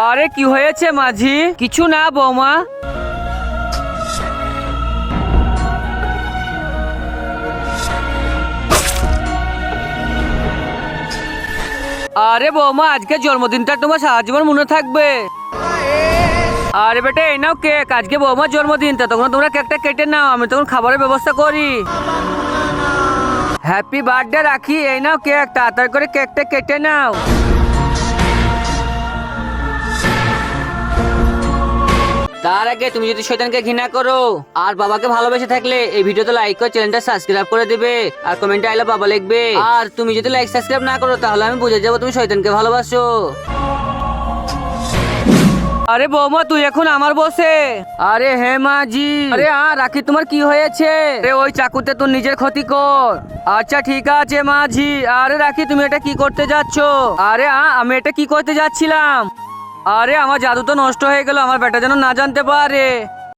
আরে কি হয়েছে মাঝি? কিছু না বৌমা। আরে বৌমা, আজকে জন্মদিনটা তোমার সারা জীবন মনে থাকবে। আরে বেটা, এই নাও কেক। আজকে বৌমার জন্মদিন, তা তখন তোমরা কেকটা কেটে নাও, আমি তখন খাবারের ব্যবস্থা করি। হ্যাপি বার্থডে রাখি। এই নাও কেক, তাড়াতাড়ি করে কেকটা কেটে নাও। তার আগে তুমি যদি শয়তানকে ঘৃণা করো আর বাবাকে ভালোবেসে থাকলে এই ভিডিওতে লাইক করে চ্যানেলটা সাবস্ক্রাইব করে দিবে আর কমেন্টে আই লাভ বাবা লিখবে। আর তুমি যদি লাইক সাবস্ক্রাইব না করো তাহলে আমি বুঝে যাবো তুমি শয়তানকে ভালোবাসো। আরে বৌমা, তুই এখন আমার বসে। আরে হে মাঝি। আরে রাখি, তোমার কি হয়েছে? আরে ওই চাকুতে তোর নিজের ক্ষতি কর। আচ্ছা ঠিক আছে মাঝি। আরে রাখি, তুমি এটা কি করতে যাচ্ছ? আরে আমি এটা কি করতে যাচ্ছিলাম? আরে আমার জাদু তো নষ্ট হয়ে গেল, আমার বেটা যেন না জানতে পারে।